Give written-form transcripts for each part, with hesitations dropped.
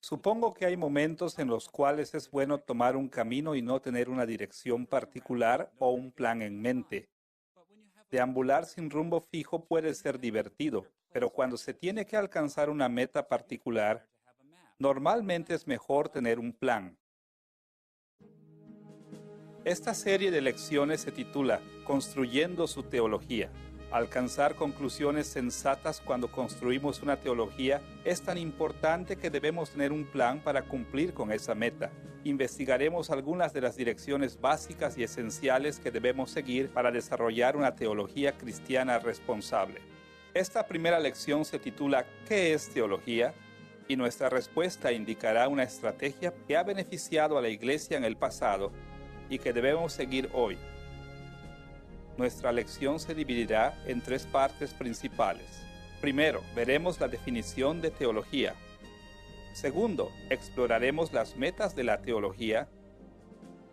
Supongo que hay momentos en los cuales es bueno tomar un camino y no tener una dirección particular o un plan en mente. Deambular sin rumbo fijo puede ser divertido, pero cuando se tiene que alcanzar una meta particular, normalmente es mejor tener un plan. Esta serie de lecciones se titula Construyendo su teología. Alcanzar conclusiones sensatas cuando construimos una teología es tan importante que debemos tener un plan para cumplir con esa meta. Investigaremos algunas de las direcciones básicas y esenciales que debemos seguir para desarrollar una teología cristiana responsable. Esta primera lección se titula ¿Qué es teología? Y nuestra respuesta indicará una estrategia que ha beneficiado a la Iglesia en el pasado y que debemos seguir hoy. Nuestra lección se dividirá en tres partes principales. Primero, veremos la definición de teología. Segundo, exploraremos las metas de la teología.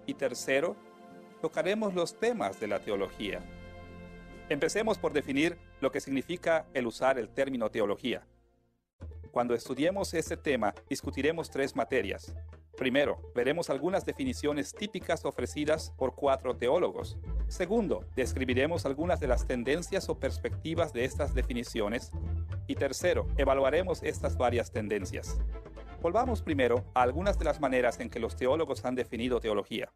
Y tercero, tocaremos los temas de la teología. Empecemos por definir lo que significa el usar el término teología. Cuando estudiemos este tema, discutiremos tres materias. Primero, veremos algunas definiciones típicas ofrecidas por 4 teólogos. Segundo, describiremos algunas de las tendencias o perspectivas de estas definiciones. Y tercero, evaluaremos estas varias tendencias. Volvamos primero a algunas de las maneras en que los teólogos han definido teología.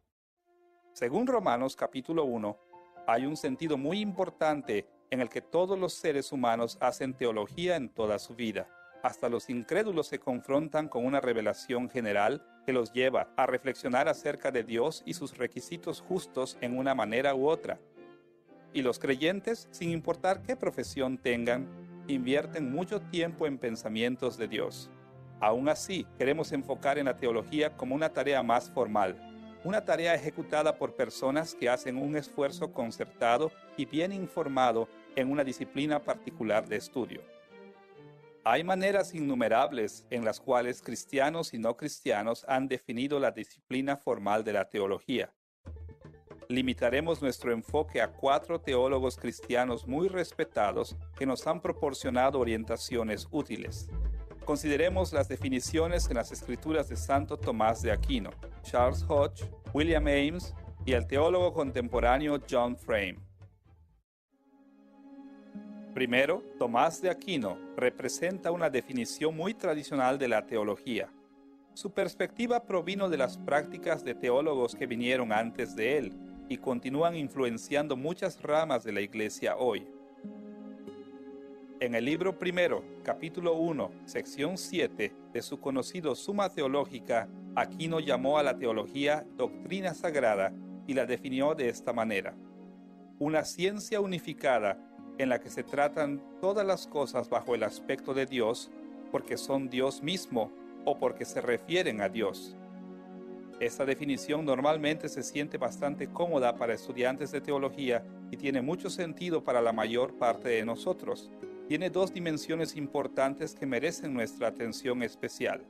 Según Romanos capítulo 1, hay un sentido muy importante en el que todos los seres humanos hacen teología en toda su vida. Hasta los incrédulos se confrontan con una revelación general que los lleva a reflexionar acerca de Dios y sus requisitos justos en una manera u otra. Y los creyentes, sin importar qué profesión tengan, invierten mucho tiempo en pensamientos de Dios. Aún así, queremos enfocar en la teología como una tarea más formal, una tarea ejecutada por personas que hacen un esfuerzo concertado y bien informado en una disciplina particular de estudio. Hay maneras innumerables en las cuales cristianos y no cristianos han definido la disciplina formal de la teología. Limitaremos nuestro enfoque a 4 teólogos cristianos muy respetados que nos han proporcionado orientaciones útiles. Consideremos las definiciones en las escrituras de Santo Tomás de Aquino, Charles Hodge, William Ames y el teólogo contemporáneo John Frame. Primero, Tomás de Aquino representa una definición muy tradicional de la teología. Su perspectiva provino de las prácticas de teólogos que vinieron antes de él y continúan influenciando muchas ramas de la Iglesia hoy. En el libro primero, capítulo 1, sección 7 de su conocido Suma Teológica, Aquino llamó a la teología doctrina sagrada y la definió de esta manera: una ciencia unificada en la que se tratan todas las cosas bajo el aspecto de Dios, porque son Dios mismo o porque se refieren a Dios. Esta definición normalmente se siente bastante cómoda para estudiantes de teología y tiene mucho sentido para la mayor parte de nosotros. Tiene 2 dimensiones importantes que merecen nuestra atención especial.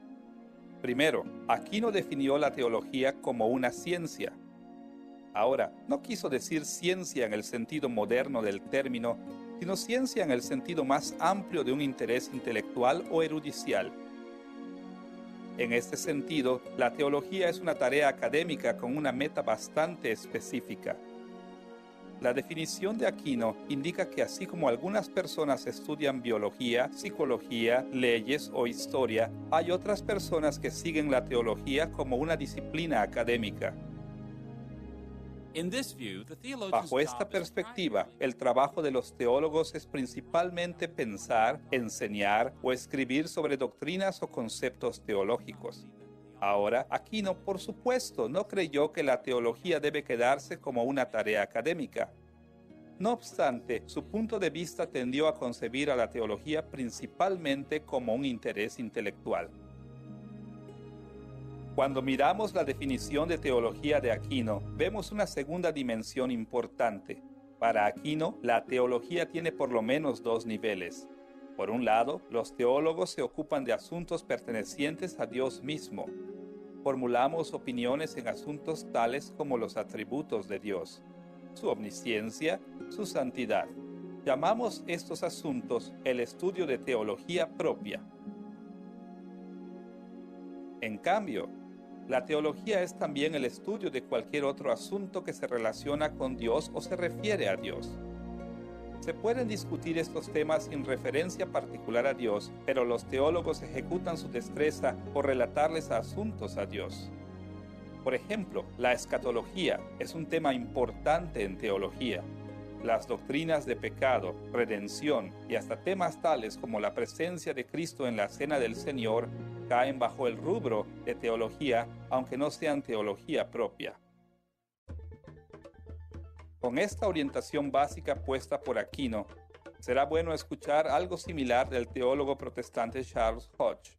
Primero, Aquino definió la teología como una ciencia. Ahora, no quiso decir ciencia en el sentido moderno del término, sino ciencia en el sentido más amplio de un interés intelectual o erudicial. En este sentido, la teología es una tarea académica con una meta bastante específica. La definición de Aquino indica que así como algunas personas estudian biología, psicología, leyes o historia, hay otras personas que siguen la teología como una disciplina académica. Bajo esta perspectiva, el trabajo de los teólogos es principalmente pensar, enseñar o escribir sobre doctrinas o conceptos teológicos. Ahora, Aquino, por supuesto, no creyó que la teología debe quedarse como una tarea académica. No obstante, su punto de vista tendió a concebir a la teología principalmente como un interés intelectual. Cuando miramos la definición de teología de Aquino, vemos una segunda dimensión importante. Para Aquino, la teología tiene por lo menos 2 niveles. Por un lado, los teólogos se ocupan de asuntos pertenecientes a Dios mismo. Formulamos opiniones en asuntos tales como los atributos de Dios, su omnisciencia, su santidad. Llamamos estos asuntos el estudio de teología propia. En cambio, la teología es también el estudio de cualquier otro asunto que se relaciona con Dios o se refiere a Dios. Se pueden discutir estos temas sin referencia particular a Dios, pero los teólogos ejecutan su destreza por relatarles asuntos a Dios. Por ejemplo, la escatología es un tema importante en teología. Las doctrinas de pecado, redención y hasta temas tales como la presencia de Cristo en la cena del Señor caen bajo el rubro de teología, aunque no sean teología propia. Con esta orientación básica puesta por Aquino, será bueno escuchar algo similar del teólogo protestante Charles Hodge.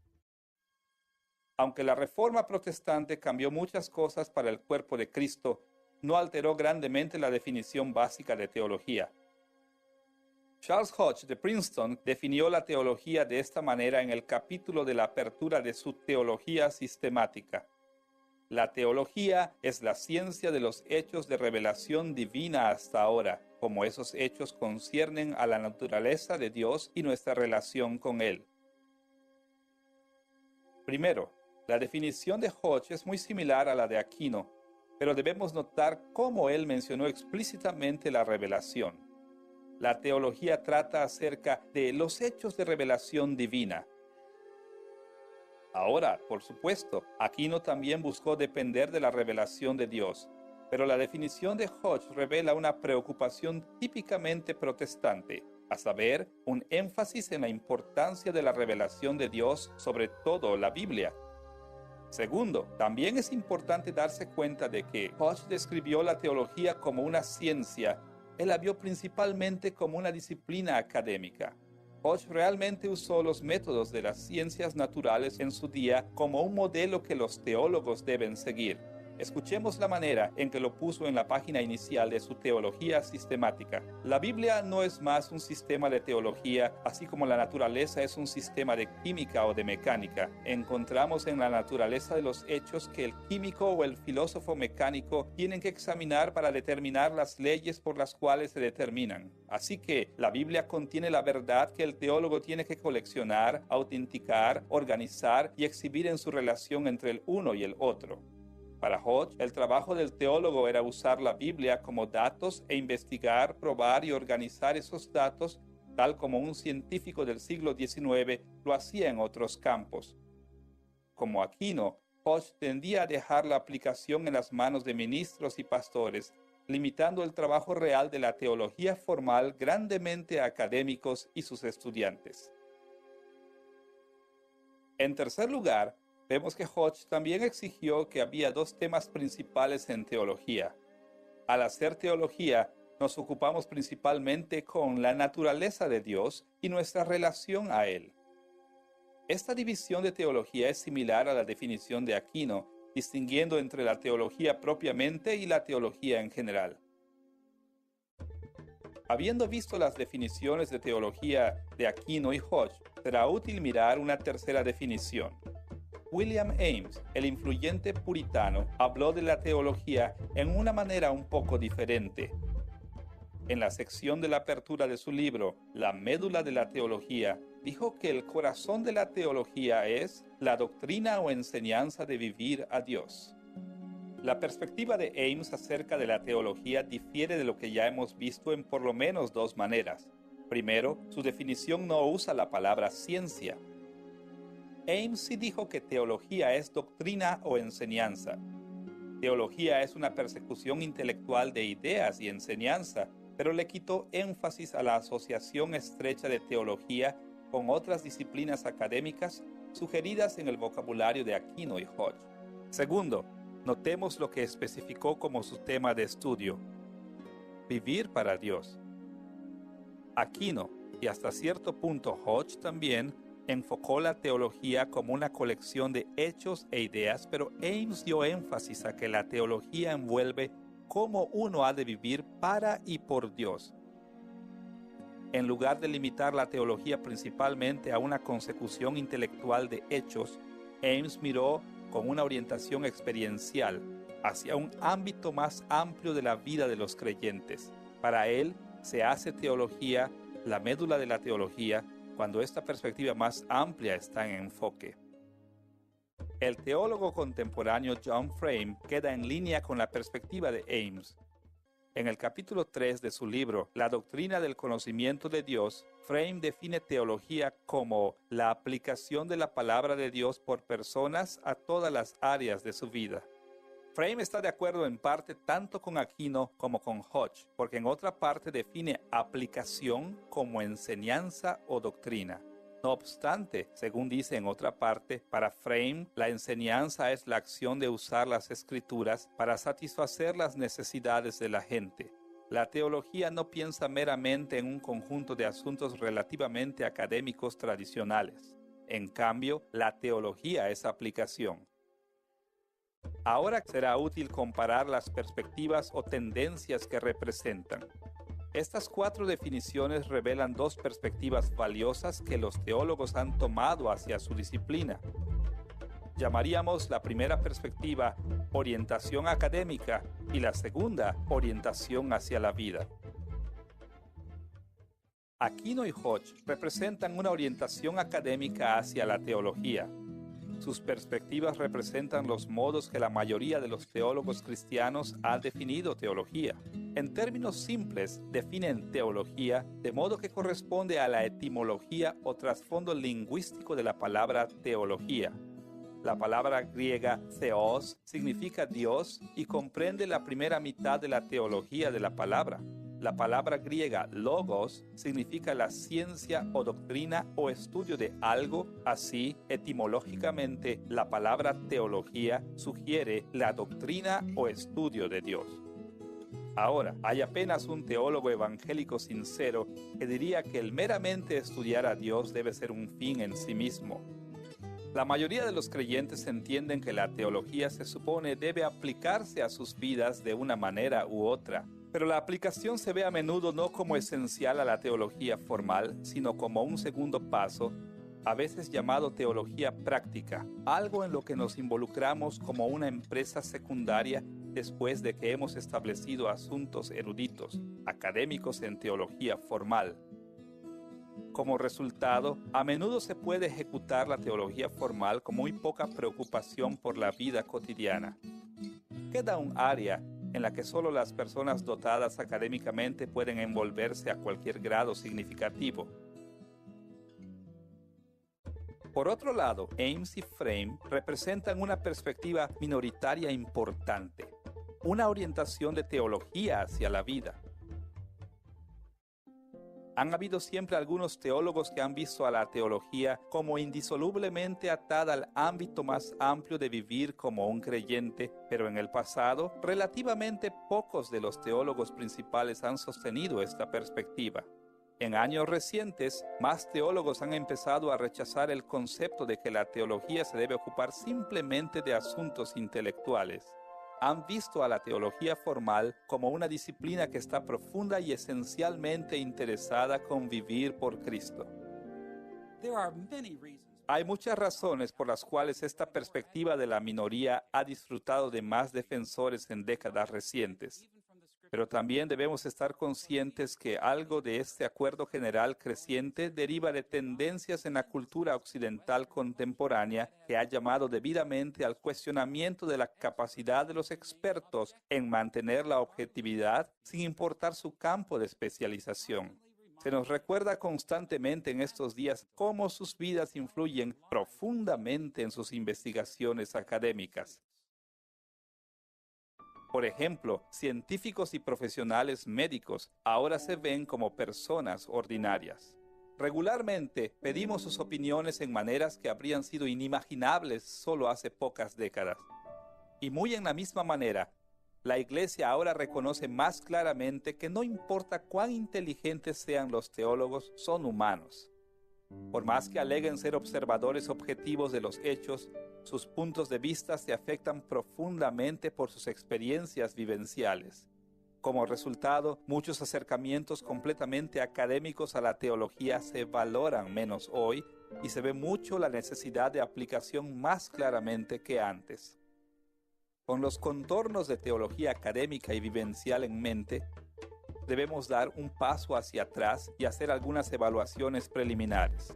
Aunque la Reforma protestante cambió muchas cosas para el cuerpo de Cristo, no alteró grandemente la definición básica de teología. Charles Hodge de Princeton definió la teología de esta manera en el capítulo de la apertura de su Teología Sistemática. La teología es la ciencia de los hechos de revelación divina hasta ahora, como esos hechos conciernen a la naturaleza de Dios y nuestra relación con Él. Primero, la definición de Hodge es muy similar a la de Aquino, pero debemos notar cómo él mencionó explícitamente la revelación. La teología trata acerca de los hechos de revelación divina. Ahora, por supuesto, Aquino también buscó depender de la revelación de Dios, pero la definición de Hodge revela una preocupación típicamente protestante, a saber, un énfasis en la importancia de la revelación de Dios, sobre todo la Biblia. Segundo, también es importante darse cuenta de que Hodge describió la teología como una ciencia. Él la vio principalmente como una disciplina académica. Hodge realmente usó los métodos de las ciencias naturales en su día como un modelo que los teólogos deben seguir. Escuchemos la manera en que lo puso en la página inicial de su Teología Sistemática. La Biblia no es más un sistema de teología, así como la naturaleza es un sistema de química o de mecánica. Encontramos en la naturaleza de los hechos que el químico o el filósofo mecánico tienen que examinar para determinar las leyes por las cuales se determinan. Así que la Biblia contiene la verdad que el teólogo tiene que coleccionar, autenticar, organizar y exhibir en su relación entre el uno y el otro. Para Hodge, el trabajo del teólogo era usar la Biblia como datos e investigar, probar y organizar esos datos, tal como un científico del siglo XIX lo hacía en otros campos. Como Aquino, Hodge tendía a dejar la aplicación en las manos de ministros y pastores, limitando el trabajo real de la teología formal grandemente a académicos y sus estudiantes. En tercer lugar, vemos que Hodge también exigió que había dos temas principales en teología. Al hacer teología, nos ocupamos principalmente con la naturaleza de Dios y nuestra relación a Él. Esta división de teología es similar a la definición de Aquino, distinguiendo entre la teología propiamente y la teología en general. Habiendo visto las definiciones de teología de Aquino y Hodge, será útil mirar una tercera definición. William Ames, el influyente puritano, habló de la teología en una manera un poco diferente. En la sección de la apertura de su libro, La médula de la teología, dijo que el corazón de la teología es la doctrina o enseñanza de vivir a Dios. La perspectiva de Ames acerca de la teología difiere de lo que ya hemos visto en por lo menos dos maneras. Primero, su definición no usa la palabra ciencia. Ames sí dijo que teología es doctrina o enseñanza. Teología es una persecución intelectual de ideas y enseñanza, pero le quitó énfasis a la asociación estrecha de teología con otras disciplinas académicas sugeridas en el vocabulario de Aquino y Hodge. Segundo, notemos lo que especificó como su tema de estudio: vivir para Dios. Aquino, y hasta cierto punto Hodge también, enfocó la teología como una colección de hechos e ideas, pero Ames dio énfasis a que la teología envuelve cómo uno ha de vivir para y por Dios. En lugar de limitar la teología principalmente a una consecución intelectual de hechos, Ames miró con una orientación experiencial hacia un ámbito más amplio de la vida de los creyentes. Para él, se hace teología, la médula de la teología, cuando esta perspectiva más amplia está en enfoque. El teólogo contemporáneo John Frame queda en línea con la perspectiva de Ames. En el capítulo 3 de su libro, La doctrina del conocimiento de Dios, Frame define teología como la aplicación de la palabra de Dios por personas a todas las áreas de su vida. Frame está de acuerdo en parte tanto con Aquino como con Hodge, porque en otra parte define aplicación como enseñanza o doctrina. No obstante, según dice en otra parte, para Frame, la enseñanza es la acción de usar las escrituras para satisfacer las necesidades de la gente. La teología no piensa meramente en un conjunto de asuntos relativamente académicos tradicionales. En cambio, la teología es aplicación. Ahora será útil comparar las perspectivas o tendencias que representan. Estas 4 definiciones revelan 2 perspectivas valiosas que los teólogos han tomado hacia su disciplina. Llamaríamos la primera perspectiva orientación académica y la segunda orientación hacia la vida. Aquino y Hodge representan una orientación académica hacia la teología. Sus perspectivas representan los modos que la mayoría de los teólogos cristianos ha definido teología. En términos simples, definen teología de modo que corresponde a la etimología o trasfondo lingüístico de la palabra teología. La palabra griega theos significa Dios y comprende la primera mitad de la teología de la palabra. La palabra griega logos significa la ciencia o doctrina o estudio de algo. Así, etimológicamente, la palabra teología sugiere la doctrina o estudio de Dios. Ahora, hay apenas un teólogo evangélico sincero que diría que el meramente estudiar a Dios debe ser un fin en sí mismo. La mayoría de los creyentes entienden que la teología se supone debe aplicarse a sus vidas de una manera u otra. Pero la aplicación se ve a menudo no como esencial a la teología formal, sino como un segundo paso, a veces llamado teología práctica, algo en lo que nos involucramos como una empresa secundaria después de que hemos establecido asuntos eruditos, académicos en teología formal. Como resultado, a menudo se puede ejecutar la teología formal con muy poca preocupación por la vida cotidiana. Queda un área en la que solo las personas dotadas académicamente pueden envolverse a cualquier grado significativo. Por otro lado, Ames y Frame representan una perspectiva minoritaria importante, una orientación de teología hacia la vida. Han habido siempre algunos teólogos que han visto a la teología como indisolublemente atada al ámbito más amplio de vivir como un creyente, pero en el pasado, relativamente pocos de los teólogos principales han sostenido esta perspectiva. En años recientes, más teólogos han empezado a rechazar el concepto de que la teología se debe ocupar simplemente de asuntos intelectuales. Han visto a la teología formal como una disciplina que está profunda y esencialmente interesada con vivir por Cristo. Hay muchas razones por las cuales esta perspectiva de la minoría ha disfrutado de más defensores en décadas recientes. Pero también debemos estar conscientes que algo de este acuerdo general creciente deriva de tendencias en la cultura occidental contemporánea que ha llamado debidamente al cuestionamiento de la capacidad de los expertos en mantener la objetividad sin importar su campo de especialización. Se nos recuerda constantemente en estos días cómo sus vidas influyen profundamente en sus investigaciones académicas. Por ejemplo, científicos y profesionales médicos ahora se ven como personas ordinarias. Regularmente pedimos sus opiniones en maneras que habrían sido inimaginables solo hace pocas décadas. Y muy en la misma manera, la Iglesia ahora reconoce más claramente que no importa cuán inteligentes sean los teólogos, son humanos. Por más que aleguen ser observadores objetivos de los hechos, sus puntos de vista se afectan profundamente por sus experiencias vivenciales. Como resultado, muchos acercamientos completamente académicos a la teología se valoran menos hoy y se ve mucho la necesidad de aplicación más claramente que antes. Con los contornos de teología académica y vivencial en mente, debemos dar un paso hacia atrás y hacer algunas evaluaciones preliminares.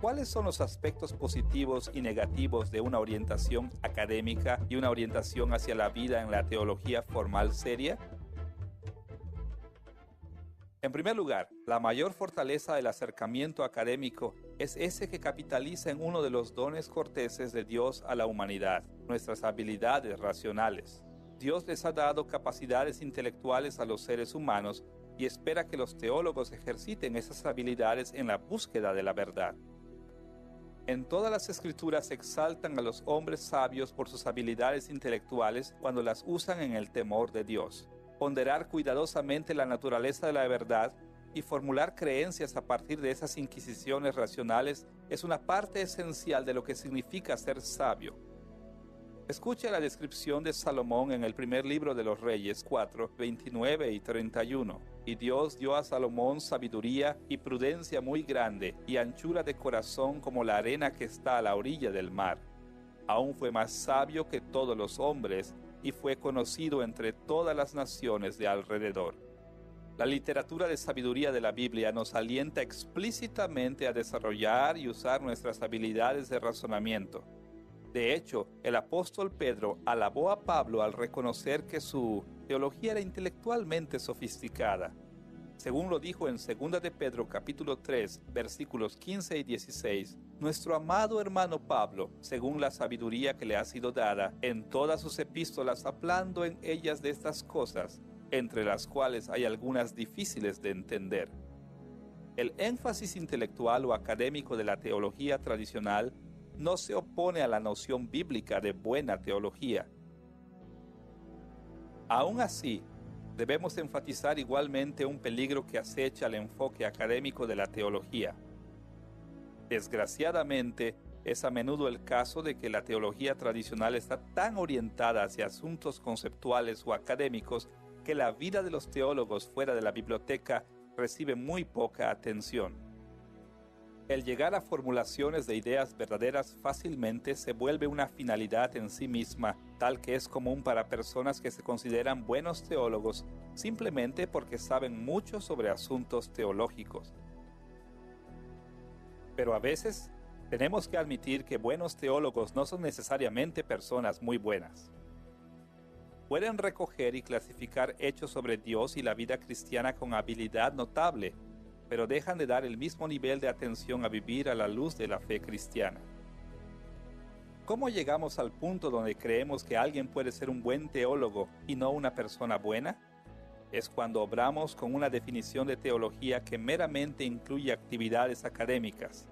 ¿Cuáles son los aspectos positivos y negativos de una orientación académica y una orientación hacia la vida en la teología formal seria? En primer lugar, la mayor fortaleza del acercamiento académico es ese que capitaliza en uno de los dones corteses de Dios a la humanidad, nuestras habilidades racionales. Dios les ha dado capacidades intelectuales a los seres humanos y espera que los teólogos ejerciten esas habilidades en la búsqueda de la verdad. En todas las escrituras exaltan a los hombres sabios por sus habilidades intelectuales cuando las usan en el temor de Dios. Ponderar cuidadosamente la naturaleza de la verdad y formular creencias a partir de esas inquisiciones racionales es una parte esencial de lo que significa ser sabio. Escucha la descripción de Salomón en el primer libro de los Reyes 4, 29 y 31. Y Dios dio a Salomón sabiduría y prudencia muy grande y anchura de corazón como la arena que está a la orilla del mar. Aún fue más sabio que todos los hombres y fue conocido entre todas las naciones de alrededor. La literatura de sabiduría de la Biblia nos alienta explícitamente a desarrollar y usar nuestras habilidades de razonamiento. De hecho, el apóstol Pedro alabó a Pablo al reconocer que su teología era intelectualmente sofisticada. Según lo dijo en 2 de Pedro capítulo 3, versículos 15 y 16, nuestro amado hermano Pablo, según la sabiduría que le ha sido dada, en todas sus epístolas hablando en ellas de estas cosas, entre las cuales hay algunas difíciles de entender. El énfasis intelectual o académico de la teología tradicional no se opone a la noción bíblica de buena teología. Aún así, debemos enfatizar igualmente un peligro que acecha el enfoque académico de la teología. Desgraciadamente, es a menudo el caso de que la teología tradicional está tan orientada hacia asuntos conceptuales o académicos que la vida de los teólogos fuera de la biblioteca recibe muy poca atención. El llegar a formulaciones de ideas verdaderas fácilmente se vuelve una finalidad en sí misma, tal que es común para personas que se consideran buenos teólogos simplemente porque saben mucho sobre asuntos teológicos. Pero a veces tenemos que admitir que buenos teólogos no son necesariamente personas muy buenas. Pueden recoger y clasificar hechos sobre Dios y la vida cristiana con habilidad notable, pero dejan de dar el mismo nivel de atención a vivir a la luz de la fe cristiana. ¿Cómo llegamos al punto donde creemos que alguien puede ser un buen teólogo y no una persona buena? Es cuando obramos con una definición de teología que meramente incluye actividades académicas.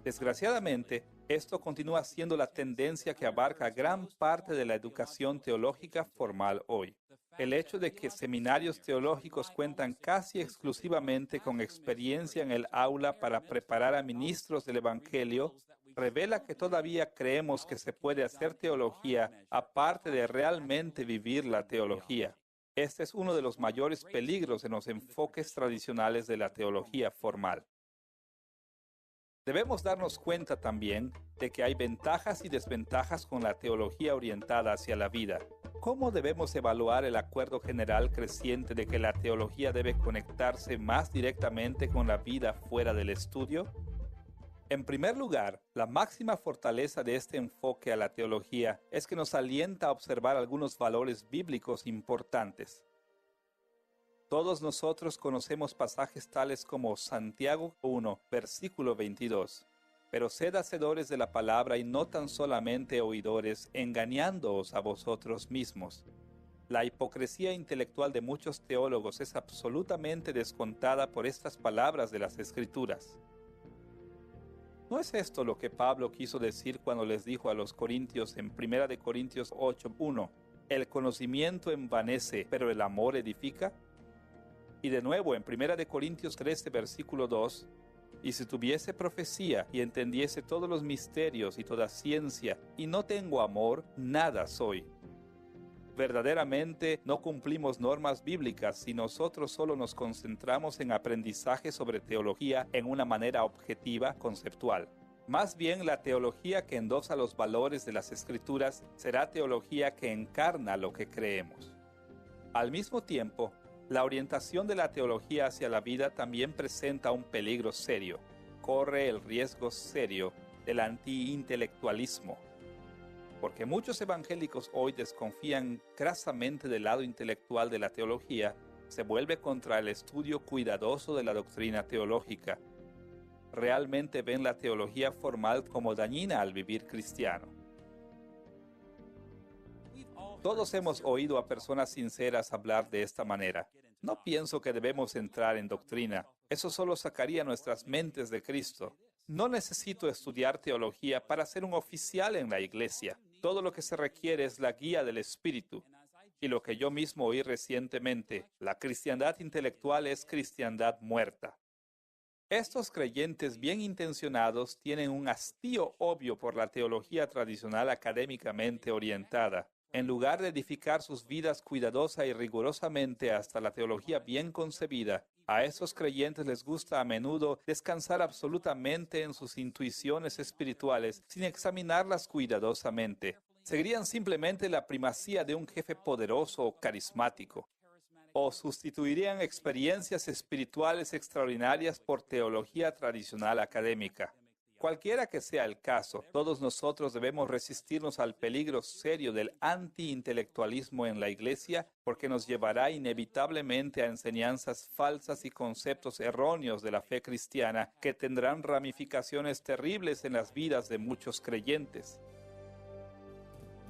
Desgraciadamente, esto continúa siendo la tendencia que abarca gran parte de la educación teológica formal hoy. El hecho de que seminarios teológicos cuentan casi exclusivamente con experiencia en el aula para preparar a ministros del Evangelio revela que todavía creemos que se puede hacer teología aparte de realmente vivir la teología. Este es uno de los mayores peligros en los enfoques tradicionales de la teología formal. Debemos darnos cuenta también de que hay ventajas y desventajas con la teología orientada hacia la vida. ¿Cómo debemos evaluar el acuerdo general creciente de que la teología debe conectarse más directamente con la vida fuera del estudio? En primer lugar, la máxima fortaleza de este enfoque a la teología es que nos alienta a observar algunos valores bíblicos importantes. Todos nosotros conocemos pasajes tales como Santiago 1, versículo 22. Pero sed hacedores de la palabra y no tan solamente oidores, engañándoos a vosotros mismos. La hipocresía intelectual de muchos teólogos es absolutamente descontada por estas palabras de las Escrituras. ¿No es esto lo que Pablo quiso decir cuando les dijo a los corintios en 1 Corintios 8:1? El conocimiento envanece, pero el amor edifica. Y de nuevo en 1 Corintios 13, versículo 2, y si tuviese profecía y entendiese todos los misterios y toda ciencia, y no tengo amor, nada soy. Verdaderamente no cumplimos normas bíblicas si nosotros solo nos concentramos en aprendizaje sobre teología en una manera objetiva, conceptual. Más bien, la teología que endosa los valores de las Escrituras será teología que encarna lo que creemos. Al mismo tiempo, la orientación de la teología hacia la vida también presenta un peligro serio. corre el riesgo serio del antiintelectualismo, porque muchos evangélicos hoy desconfían grasamente del lado intelectual de la teología, se vuelve contra el estudio cuidadoso de la doctrina teológica. Realmente ven la teología formal como dañina al vivir cristiano. Todos hemos oído a personas sinceras hablar de esta manera. No pienso que debemos entrar en doctrina. Eso solo sacaría nuestras mentes de Cristo. No necesito estudiar teología para ser un oficial en la iglesia. Todo lo que se requiere es la guía del Espíritu. Y lo que yo mismo oí recientemente, la cristiandad intelectual es cristiandad muerta. Estos creyentes bien intencionados tienen un hastío obvio por la teología tradicional académicamente orientada. En lugar de edificar sus vidas cuidadosa y rigurosamente hasta la teología bien concebida, a esos creyentes les gusta a menudo descansar absolutamente en sus intuiciones espirituales sin examinarlas cuidadosamente. Seguirían simplemente la primacía de un jefe poderoso o carismático, o sustituirían experiencias espirituales extraordinarias por teología tradicional académica. Cualquiera que sea el caso, todos nosotros debemos resistirnos al peligro serio del antiintelectualismo en la Iglesia, porque nos llevará inevitablemente a enseñanzas falsas y conceptos erróneos de la fe cristiana que tendrán ramificaciones terribles en las vidas de muchos creyentes.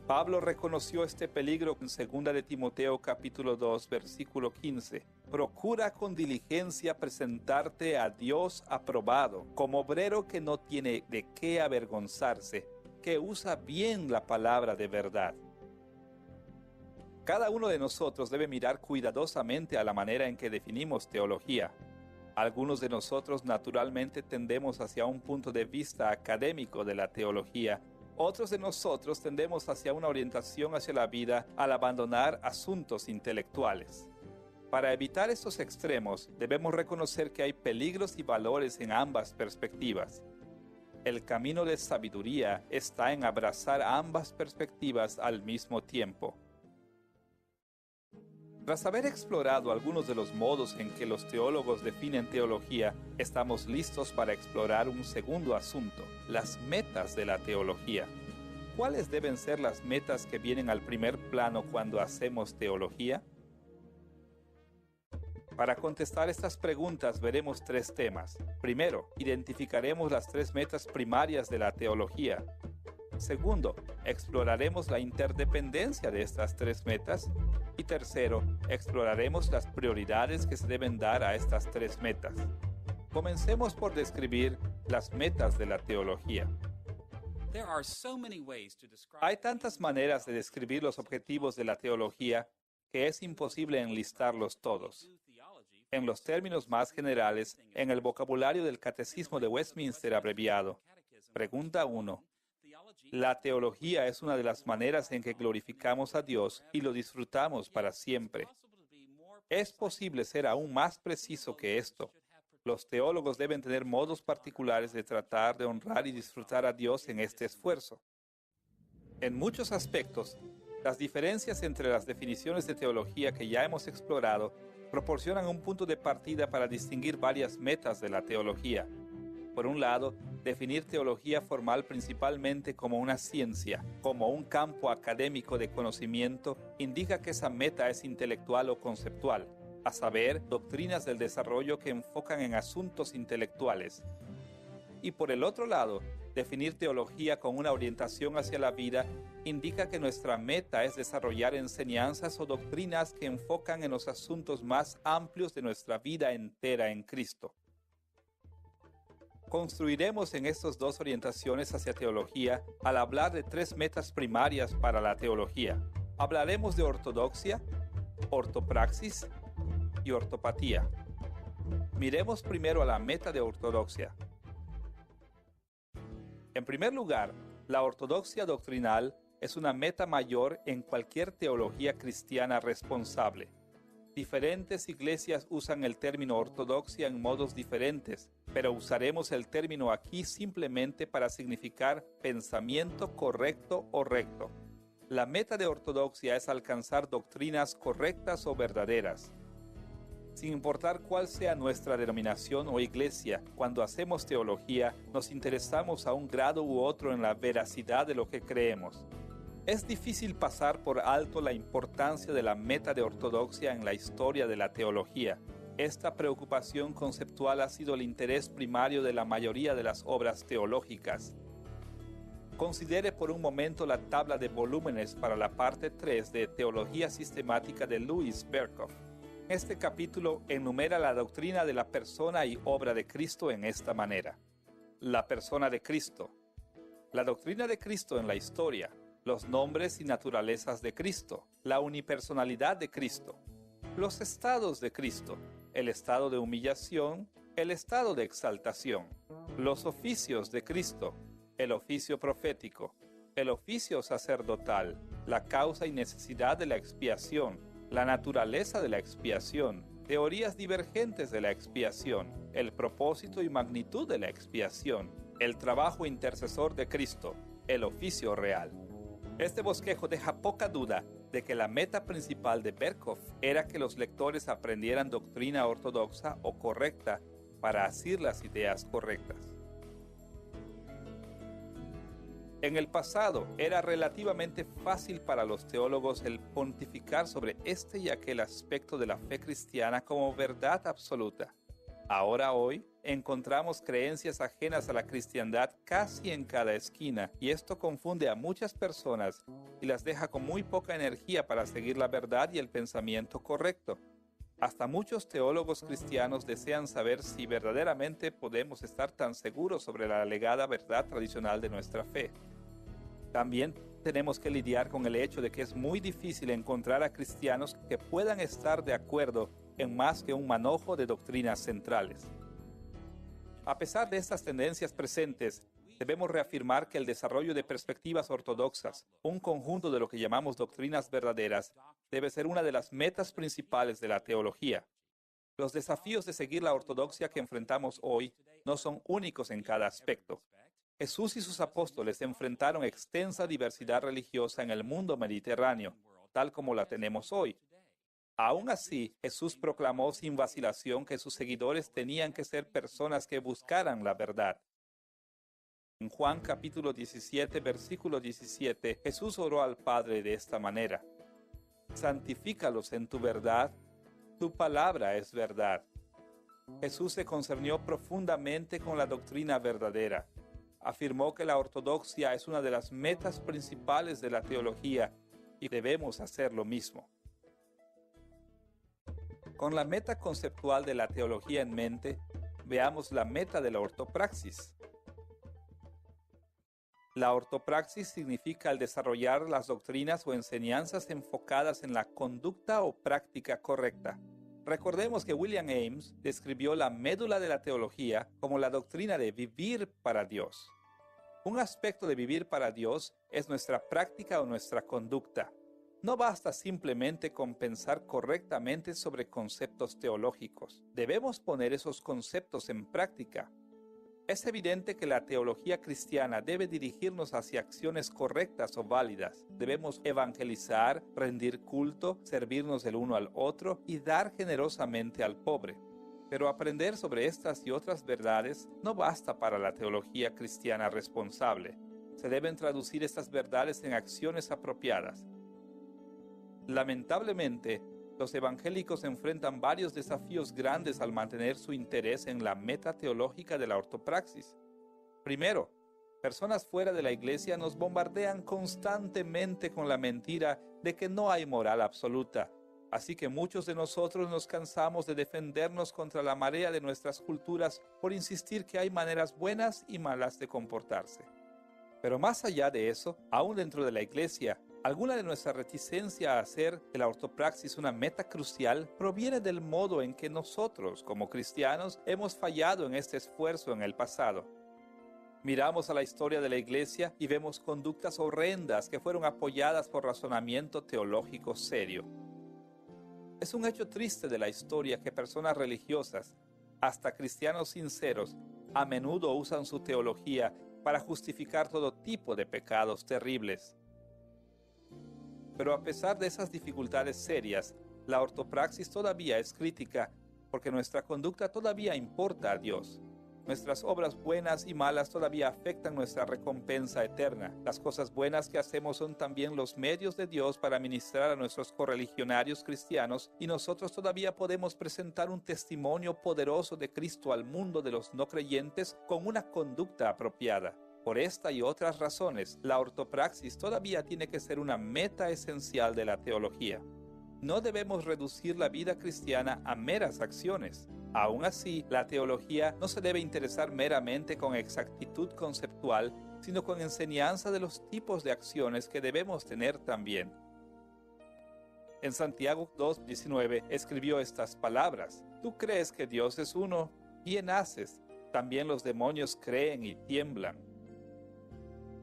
Pablo reconoció este peligro en 2 de Timoteo capítulo 2, versículo 15. Procura con diligencia presentarte a Dios aprobado, como obrero que no tiene de qué avergonzarse, que usa bien la palabra de verdad. Cada uno de nosotros debe mirar cuidadosamente a la manera en que definimos teología. Algunos de nosotros naturalmente tendemos hacia un punto de vista académico de la teología. Otros de nosotros tendemos hacia una orientación hacia la vida al abandonar asuntos intelectuales. Para evitar estos extremos, debemos reconocer que hay peligros y valores en ambas perspectivas. El camino de sabiduría está en abrazar ambas perspectivas al mismo tiempo. Tras haber explorado algunos de los modos en que los teólogos definen teología, estamos listos para explorar un segundo asunto, las metas de la teología. ¿Cuáles deben ser las metas que vienen al primer plano cuando hacemos teología? Para contestar estas preguntas veremos tres temas. Primero, identificaremos las tres metas primarias de la teología. Segundo, exploraremos la interdependencia de estas tres metas. Y tercero, exploraremos las prioridades que se deben dar a estas tres metas. Comencemos por describir las metas de la teología. Hay tantas maneras de describir los objetivos de la teología que es imposible enlistarlos todos. En los términos más generales, en el vocabulario del Catecismo de Westminster abreviado, pregunta 1. La teología es una de las maneras en que glorificamos a Dios y lo disfrutamos para siempre. Es posible ser aún más preciso que esto. Los teólogos deben tener modos particulares de tratar de honrar y disfrutar a Dios en este esfuerzo. En muchos aspectos, las diferencias entre las definiciones de teología que ya hemos explorado proporcionan un punto de partida para distinguir varias metas de la teología. Por un lado, definir teología formal principalmente como una ciencia, como un campo académico de conocimiento, indica que esa meta es intelectual o conceptual, a saber, doctrinas del desarrollo que enfocan en asuntos intelectuales. Y por el otro lado, definir teología con una orientación hacia la vida indica que nuestra meta es desarrollar enseñanzas o doctrinas que enfocan en los asuntos más amplios de nuestra vida entera en Cristo. Construiremos en estas dos orientaciones hacia teología al hablar de tres metas primarias para la teología. Hablaremos de ortodoxia, ortopraxis y ortopatía. Miremos primero a la meta de ortodoxia. En primer lugar, la ortodoxia doctrinal es una meta mayor en cualquier teología cristiana responsable. Diferentes iglesias usan el término ortodoxia en modos diferentes, pero usaremos el término aquí simplemente para significar pensamiento correcto o recto. La meta de ortodoxia es alcanzar doctrinas correctas o verdaderas. Sin importar cuál sea nuestra denominación o iglesia, cuando hacemos teología, nos interesamos a un grado u otro en la veracidad de lo que creemos. Es difícil pasar por alto la importancia de la meta de ortodoxia en la historia de la teología. Esta preocupación conceptual ha sido el interés primario de la mayoría de las obras teológicas. Considere por un momento la tabla de volúmenes para la parte 3 de Teología Sistemática de Louis Berkhof. Este capítulo enumera la doctrina de la persona y obra de Cristo en esta manera. La persona de Cristo. La doctrina de Cristo en la historia. Los nombres y naturalezas de Cristo. La unipersonalidad de Cristo. Los estados de Cristo. El estado de humillación. El estado de exaltación. Los oficios de Cristo. El oficio profético. El oficio sacerdotal. La causa y necesidad de la expiación. La naturaleza de la expiación, teorías divergentes de la expiación, el propósito y magnitud de la expiación, el trabajo intercesor de Cristo, el oficio real. Este bosquejo deja poca duda de que la meta principal de Berkhof era que los lectores aprendieran doctrina ortodoxa o correcta para asir las ideas correctas. En el pasado era relativamente fácil para los teólogos el pontificar sobre este y aquel aspecto de la fe cristiana como verdad absoluta. Ahora hoy encontramos creencias ajenas a la cristiandad casi en cada esquina, y esto confunde a muchas personas y las deja con muy poca energía para seguir la verdad y el pensamiento correcto. Hasta muchos teólogos cristianos desean saber si verdaderamente podemos estar tan seguros sobre la alegada verdad tradicional de nuestra fe. También tenemos que lidiar con el hecho de que es muy difícil encontrar a cristianos que puedan estar de acuerdo en más que un manojo de doctrinas centrales. A pesar de estas tendencias presentes, debemos reafirmar que el desarrollo de perspectivas ortodoxas, un conjunto de lo que llamamos doctrinas verdaderas, debe ser una de las metas principales de la teología. Los desafíos de seguir la ortodoxia que enfrentamos hoy no son únicos en cada aspecto. Jesús y sus apóstoles enfrentaron extensa diversidad religiosa en el mundo mediterráneo, tal como la tenemos hoy. Aún así, Jesús proclamó sin vacilación que sus seguidores tenían que ser personas que buscaran la verdad. En Juan capítulo 17, versículo 17, Jesús oró al Padre de esta manera: santifícalos en tu verdad, tu palabra es verdad. Jesús se concernió profundamente con la doctrina verdadera. Afirmó que la ortodoxia es una de las metas principales de la teología y debemos hacer lo mismo. Con la meta conceptual de la teología en mente, veamos la meta de la ortopraxis. La ortopraxis significa el desarrollar las doctrinas o enseñanzas enfocadas en la conducta o práctica correcta. Recordemos que William Ames describió la médula de la teología como la doctrina de vivir para Dios. Un aspecto de vivir para Dios es nuestra práctica o nuestra conducta. No basta simplemente con pensar correctamente sobre conceptos teológicos. Debemos poner esos conceptos en práctica. Es evidente que la teología cristiana debe dirigirnos hacia acciones correctas o válidas. Debemos evangelizar, rendir culto, servirnos el uno al otro y dar generosamente al pobre. Pero aprender sobre estas y otras verdades no basta para la teología cristiana responsable. Se deben traducir estas verdades en acciones apropiadas. Lamentablemente, los evangélicos enfrentan varios desafíos grandes al mantener su interés en la meta teológica de la ortopraxis. Primero, personas fuera de la iglesia nos bombardean constantemente con la mentira de que no hay moral absoluta. Así que muchos de nosotros nos cansamos de defendernos contra la marea de nuestras culturas por insistir que hay maneras buenas y malas de comportarse. Pero más allá de eso, aún dentro de la iglesia, alguna de nuestra reticencia a hacer de la ortopraxis una meta crucial proviene del modo en que nosotros, como cristianos, hemos fallado en este esfuerzo en el pasado. Miramos a la historia de la iglesia y vemos conductas horrendas que fueron apoyadas por razonamiento teológico serio. Es un hecho triste de la historia que personas religiosas, hasta cristianos sinceros, a menudo usan su teología para justificar todo tipo de pecados terribles. Pero a pesar de esas dificultades serias, la ortopraxis todavía es crítica porque nuestra conducta todavía importa a Dios. Nuestras obras buenas y malas todavía afectan nuestra recompensa eterna. Las cosas buenas que hacemos son también los medios de Dios para ministrar a nuestros correligionarios cristianos, y nosotros todavía podemos presentar un testimonio poderoso de Cristo al mundo de los no creyentes con una conducta apropiada. Por esta y otras razones, la ortopraxis todavía tiene que ser una meta esencial de la teología. No debemos reducir la vida cristiana a meras acciones. Aún así, la teología no se debe interesar meramente con exactitud conceptual, sino con enseñanza de los tipos de acciones que debemos tener también. En Santiago 2:19 escribió estas palabras: «Tú crees que Dios es uno, bien haces. También los demonios creen y tiemblan».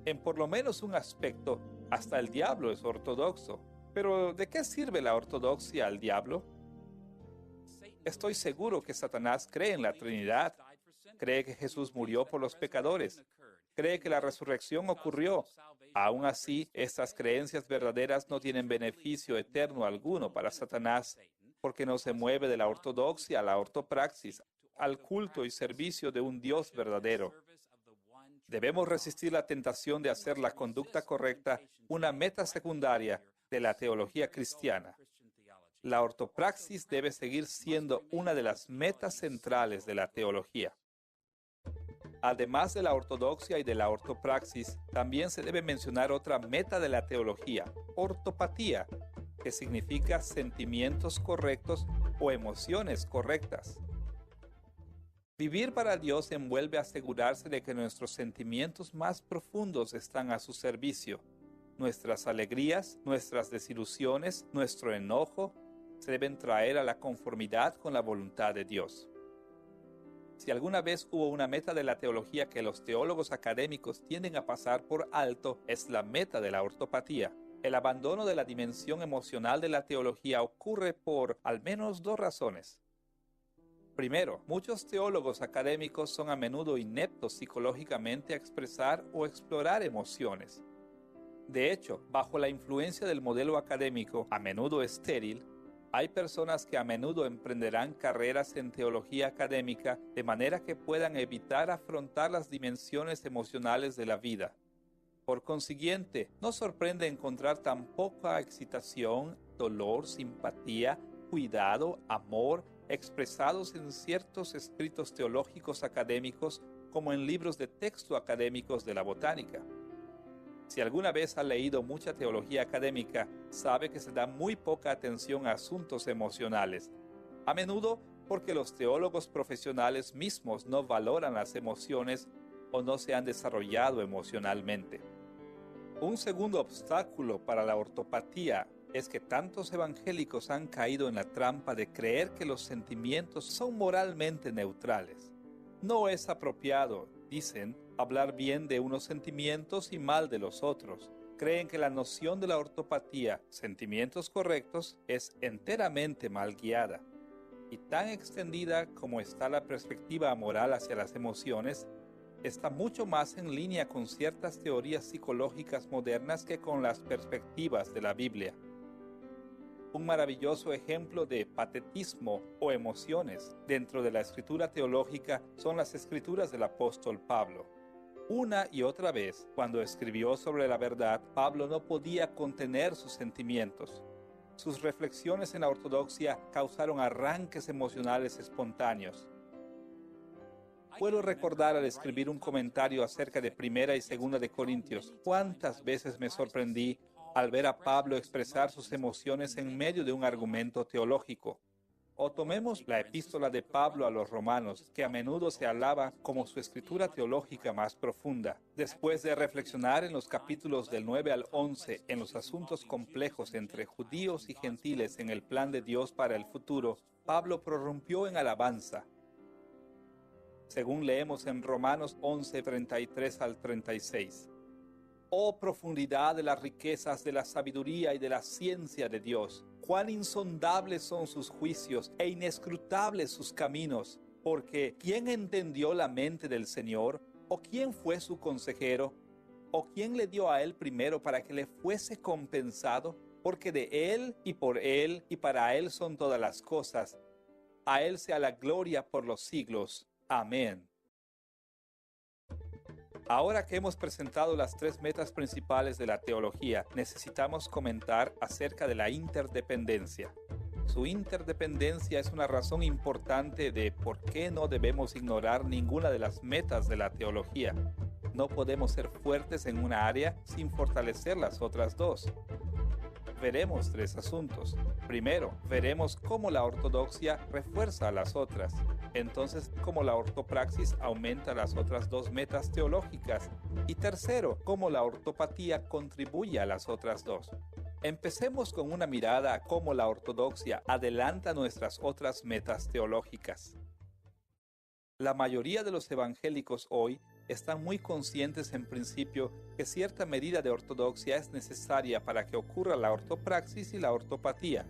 En por lo menos un aspecto, hasta el diablo es ortodoxo. Pero, ¿de qué sirve la ortodoxia al diablo? Estoy seguro que Satanás cree en la Trinidad, cree que Jesús murió por los pecadores, cree que la resurrección ocurrió. Aún así, estas creencias verdaderas no tienen beneficio eterno alguno para Satanás, porque no se mueve de la ortodoxia a la ortopraxis, al culto y servicio de un Dios verdadero. Debemos resistir la tentación de hacer la conducta correcta una meta secundaria de la teología cristiana. La ortopraxis debe seguir siendo una de las metas centrales de la teología. Además de la ortodoxia y de la ortopraxis, también se debe mencionar otra meta de la teología: ortopatía, que significa sentimientos correctos o emociones correctas. Vivir para Dios envuelve asegurarse de que nuestros sentimientos más profundos están a su servicio. Nuestras alegrías, nuestras desilusiones, nuestro enojo se deben traer a la conformidad con la voluntad de Dios. Si alguna vez hubo una meta de la teología que los teólogos académicos tienden a pasar por alto, es la meta de la ortopatía. El abandono de la dimensión emocional de la teología ocurre por al menos dos razones. Primero, muchos teólogos académicos son a menudo ineptos psicológicamente a expresar o explorar emociones. De hecho, bajo la influencia del modelo académico, a menudo estéril, hay personas que a menudo emprenderán carreras en teología académica de manera que puedan evitar afrontar las dimensiones emocionales de la vida. Por consiguiente, no sorprende encontrar tan poca excitación, dolor, simpatía, cuidado, amor, expresados en ciertos escritos teológicos académicos como en libros de texto académicos de la botánica. Si alguna vez ha leído mucha teología académica, sabe que se da muy poca atención a asuntos emocionales, a menudo porque los teólogos profesionales mismos no valoran las emociones o no se han desarrollado emocionalmente. Un segundo obstáculo para la ortopatía es que tantos evangélicos han caído en la trampa de creer que los sentimientos son moralmente neutrales. No es apropiado, dicen, hablar bien de unos sentimientos y mal de los otros. Creen que la noción de la ortopatía, sentimientos correctos, es enteramente mal guiada. Y tan extendida como está la perspectiva moral hacia las emociones, está mucho más en línea con ciertas teorías psicológicas modernas que con las perspectivas de la Biblia. Un maravilloso ejemplo de patetismo o emociones dentro de la escritura teológica son las escrituras del apóstol Pablo. Una y otra vez, cuando escribió sobre la verdad, Pablo no podía contener sus sentimientos. Sus reflexiones en la ortodoxia causaron arranques emocionales espontáneos. Puedo recordar al escribir un comentario acerca de Primera y Segunda de Corintios, cuántas veces me sorprendí al ver a Pablo expresar sus emociones en medio de un argumento teológico. O tomemos la epístola de Pablo a los Romanos, que a menudo se alaba como su escritura teológica más profunda. Después de reflexionar en los capítulos del 9 al 11 en los asuntos complejos entre judíos y gentiles en el plan de Dios para el futuro, Pablo prorrumpió en alabanza. Según leemos en Romanos 11, 33 al 36. Oh profundidad de las riquezas de la sabiduría y de la ciencia de Dios, cuán insondables son sus juicios e inescrutables sus caminos, porque ¿quién entendió la mente del Señor? ¿O quién fue su consejero? ¿O quién le dio a él primero para que le fuese compensado? Porque de él y por él y para él son todas las cosas. A Él sea la gloria por los siglos. Amén. Ahora que hemos presentado las tres metas principales de la teología, necesitamos comentar acerca de la interdependencia. Su interdependencia es una razón importante de por qué no debemos ignorar ninguna de las metas de la teología. No podemos ser fuertes en una área sin fortalecer las otras dos. Veremos tres asuntos. Primero, veremos cómo la ortodoxia refuerza a las otras. Entonces, cómo la ortopraxis aumenta las otras dos metas teológicas. Y tercero, cómo la ortopatía contribuye a las otras dos. Empecemos con una mirada a cómo la ortodoxia adelanta nuestras otras metas teológicas. La mayoría de los evangélicos hoy están muy conscientes en principio que cierta medida de ortodoxia es necesaria para que ocurra la ortopraxis y la ortopatía.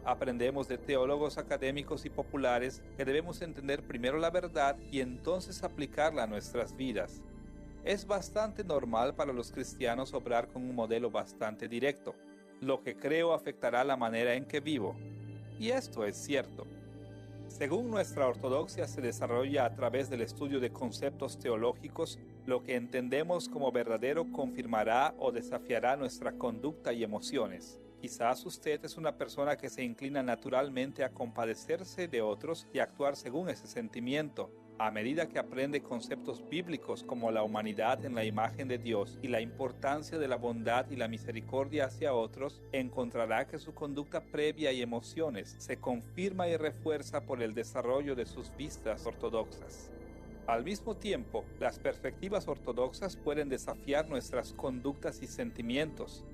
Aprendemos de teólogos académicos y populares que debemos entender primero la verdad y entonces aplicarla a nuestras vidas. Es bastante normal para los cristianos obrar con un modelo bastante directo. Lo que creo afectará la manera en que vivo. Y esto es cierto. Según nuestra ortodoxia se desarrolla a través del estudio de conceptos teológicos, lo que entendemos como verdadero confirmará o desafiará nuestra conducta y emociones. Quizás usted es una persona que se inclina naturalmente a compadecerse de otros y actuar según ese sentimiento. A medida que aprende conceptos bíblicos como la humanidad en la imagen de Dios y la importancia de la bondad y la misericordia hacia otros, encontrará que su conducta previa y emociones se confirma y refuerza por el desarrollo de sus vistas ortodoxas. Al mismo tiempo, las perspectivas ortodoxas pueden desafiar nuestras conductas y sentimientos.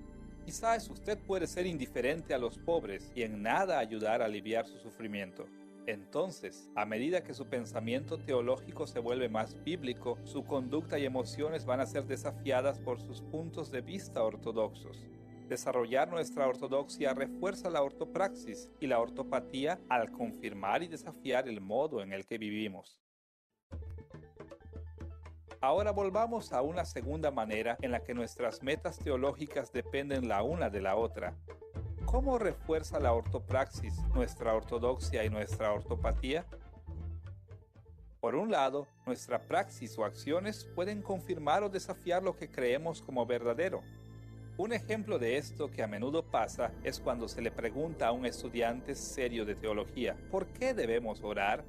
Quizás usted puede ser indiferente a los pobres y en nada ayudar a aliviar su sufrimiento. Entonces, a medida que su pensamiento teológico se vuelve más bíblico, su conducta y emociones van a ser desafiadas por sus puntos de vista ortodoxos. Desarrollar nuestra ortodoxia refuerza la ortopraxis y la ortopatía al confirmar y desafiar el modo en el que vivimos. Ahora volvamos a una segunda manera en la que nuestras metas teológicas dependen la una de la otra. ¿Cómo refuerza la ortopraxis nuestra ortodoxia y nuestra ortopatía? Por un lado, nuestra praxis o acciones pueden confirmar o desafiar lo que creemos como verdadero. Un ejemplo de esto que a menudo pasa es cuando se le pregunta a un estudiante serio de teología, ¿por qué debemos orar?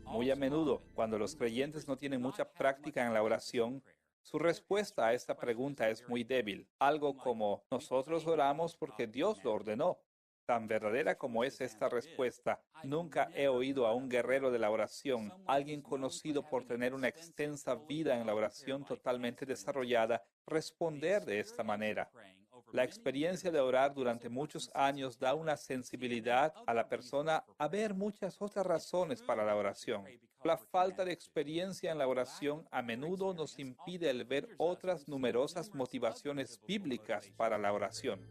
Muy a menudo, cuando los creyentes no tienen mucha práctica en la oración, su respuesta a esta pregunta es muy débil, algo como, nosotros oramos porque Dios lo ordenó. Tan verdadera como es esta respuesta, nunca he oído a un guerrero de la oración, alguien conocido por tener una extensa vida en la oración totalmente desarrollada, responder de esta manera. La experiencia de orar durante muchos años da una sensibilidad a la persona a ver muchas otras razones para la oración. La falta de experiencia en la oración a menudo nos impide el ver otras numerosas motivaciones bíblicas para la oración.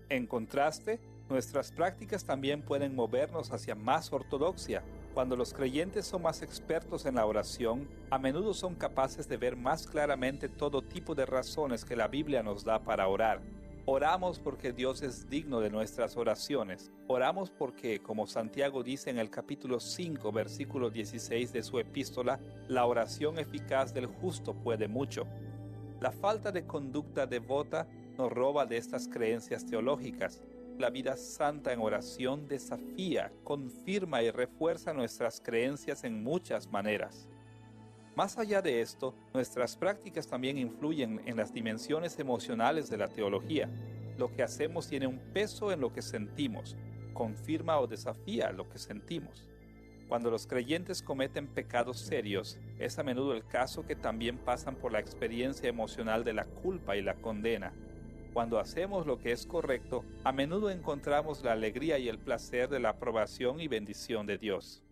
En contraste, nuestras prácticas también pueden movernos hacia más ortodoxia. Cuando los creyentes son más expertos en la oración, a menudo son capaces de ver más claramente todo tipo de razones que la Biblia nos da para orar. Oramos porque Dios es digno de nuestras oraciones. Oramos porque, como Santiago dice en el capítulo 5, versículo 16 de su epístola, la oración eficaz del justo puede mucho. La falta de conducta devota nos roba de estas creencias teológicas. La vida santa en oración desafía, confirma y refuerza nuestras creencias en muchas maneras. Más allá de esto, nuestras prácticas también influyen en las dimensiones emocionales de la teología. Lo que hacemos tiene un peso en lo que sentimos, confirma o desafía lo que sentimos. Cuando los creyentes cometen pecados serios, es a menudo el caso que también pasan por la experiencia emocional de la culpa y la condena. Cuando hacemos lo que es correcto, a menudo encontramos la alegría y el placer de la aprobación y bendición de Dios.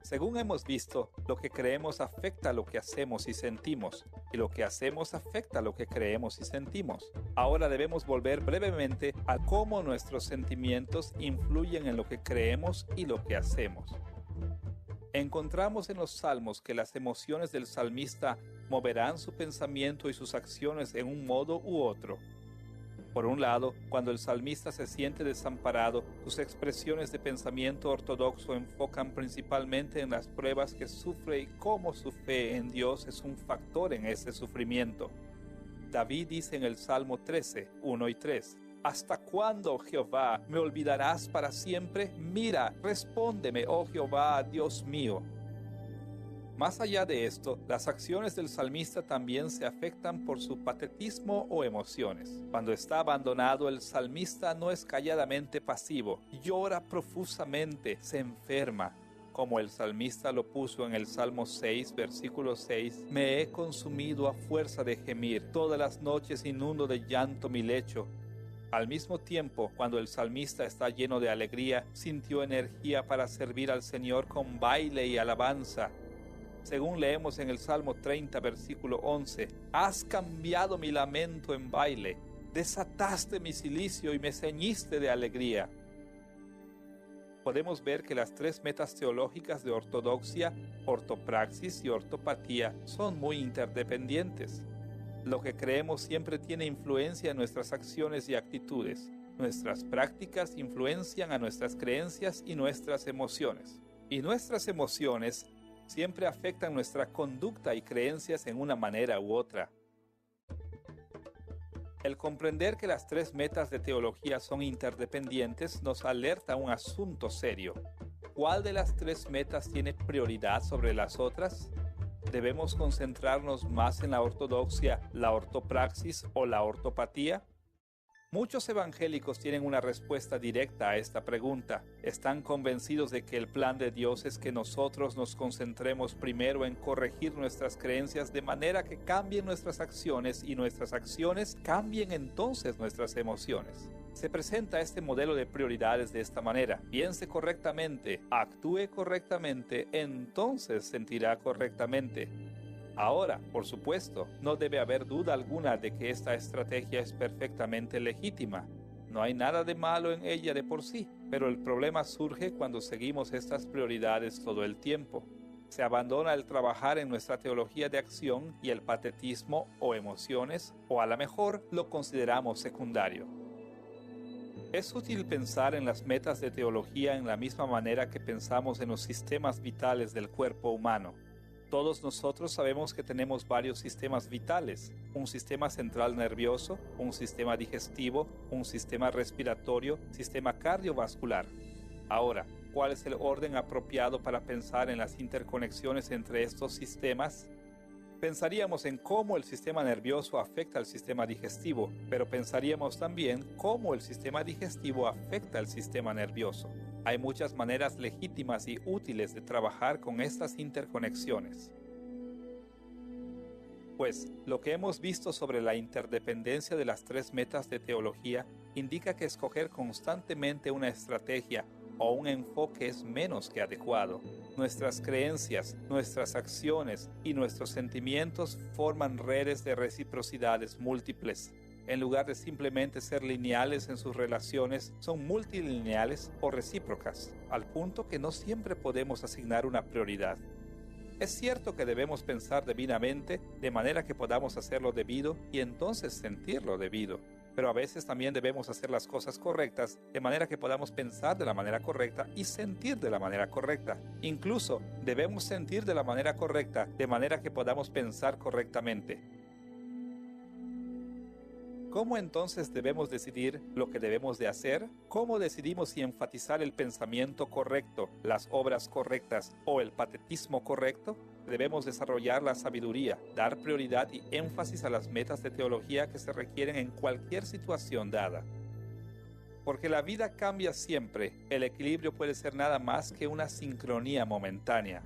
Según hemos visto, lo que creemos afecta lo que hacemos y sentimos, y lo que hacemos afecta lo que creemos y sentimos. Ahora debemos volver brevemente a cómo nuestros sentimientos influyen en lo que creemos y lo que hacemos. Encontramos en los Salmos que las emociones del salmista moverán su pensamiento y sus acciones en un modo u otro. Por un lado, cuando el salmista se siente desamparado, sus expresiones de pensamiento ortodoxo enfocan principalmente en las pruebas que sufre y cómo su fe en Dios es un factor en ese sufrimiento. David dice en el Salmo 13, 1 y 3, ¿Hasta cuándo, oh Jehová, me olvidarás para siempre? Mira, respóndeme, oh Jehová, Dios mío. Más allá de esto, las acciones del salmista también se afectan por su patetismo o emociones. Cuando está abandonado, el salmista no es calladamente pasivo, llora profusamente, se enferma. Como el salmista lo puso en el Salmo 6, versículo 6, me he consumido a fuerza de gemir, todas las noches inundo de llanto mi lecho. Al mismo tiempo, cuando el salmista está lleno de alegría, sintió energía para servir al Señor con baile y alabanza. Según leemos en el Salmo 30, versículo 11, has cambiado mi lamento en baile, desataste mi cilicio y me ceñiste de alegría. Podemos ver que las tres metas teológicas de ortodoxia, ortopraxis y ortopatía son muy interdependientes. Lo que creemos siempre tiene influencia en nuestras acciones y actitudes. Nuestras prácticas influencian a nuestras creencias y nuestras emociones. Y nuestras emociones siempre afectan nuestra conducta y creencias en una manera u otra. El comprender que las tres metas de teología son interdependientes nos alerta a un asunto serio. ¿Cuál de las tres metas tiene prioridad sobre las otras? ¿Debemos concentrarnos más en la ortodoxia, la ortopraxis o la ortopatía? Muchos evangélicos tienen una respuesta directa a esta pregunta. Están convencidos de que el plan de Dios es que nosotros nos concentremos primero en corregir nuestras creencias de manera que cambien nuestras acciones y nuestras acciones cambien entonces nuestras emociones. Se presenta este modelo de prioridades de esta manera. Piense correctamente, actúe correctamente, entonces sentirá correctamente. Ahora, por supuesto, no debe haber duda alguna de que esta estrategia es perfectamente legítima. No hay nada de malo en ella de por sí, pero el problema surge cuando seguimos estas prioridades todo el tiempo. Se abandona el trabajar en nuestra teología de acción y el patetismo o emociones, o a lo mejor lo consideramos secundario. Es útil pensar en las metas de teología en la misma manera que pensamos en los sistemas vitales del cuerpo humano. Todos nosotros sabemos que tenemos varios sistemas vitales, un sistema central nervioso, un sistema digestivo, un sistema respiratorio, sistema cardiovascular. Ahora, ¿cuál es el orden apropiado para pensar en las interconexiones entre estos sistemas? Pensaríamos en cómo el sistema nervioso afecta al sistema digestivo, pero pensaríamos también cómo el sistema digestivo afecta al sistema nervioso. Hay muchas maneras legítimas y útiles de trabajar con estas interconexiones. Pues, lo que hemos visto sobre la interdependencia de las tres metas de teología indica que escoger constantemente una estrategia o un enfoque es menos que adecuado. Nuestras creencias, nuestras acciones y nuestros sentimientos forman redes de reciprocidades múltiples. En lugar de simplemente ser lineales en sus relaciones, son multilineales o recíprocas, al punto que no siempre podemos asignar una prioridad. Es cierto que debemos pensar debidamente, de manera que podamos hacer lo debido y entonces sentir lo debido. Pero a veces también debemos hacer las cosas correctas, de manera que podamos pensar de la manera correcta y sentir de la manera correcta. Incluso debemos sentir de la manera correcta, de manera que podamos pensar correctamente. ¿Cómo entonces debemos decidir lo que debemos de hacer? ¿Cómo decidimos si enfatizar el pensamiento correcto, las obras correctas o el patetismo correcto? Debemos desarrollar la sabiduría, dar prioridad y énfasis a las metas de teología que se requieren en cualquier situación dada. Porque la vida cambia siempre, el equilibrio puede ser nada más que una sincronía momentánea.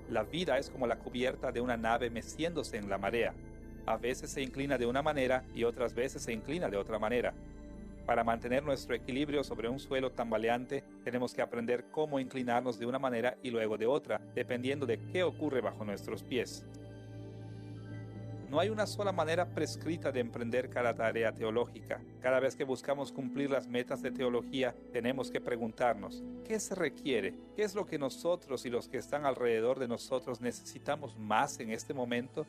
La vida es como la cubierta de una nave meciéndose en la marea. A veces se inclina de una manera y otras veces se inclina de otra manera. Para mantener nuestro equilibrio sobre un suelo tambaleante, tenemos que aprender cómo inclinarnos de una manera y luego de otra, dependiendo de qué ocurre bajo nuestros pies. No hay una sola manera prescrita de emprender cada tarea teológica. Cada vez que buscamos cumplir las metas de teología, tenemos que preguntarnos, ¿qué se requiere? ¿Qué es lo que nosotros y los que están alrededor de nosotros necesitamos más en este momento?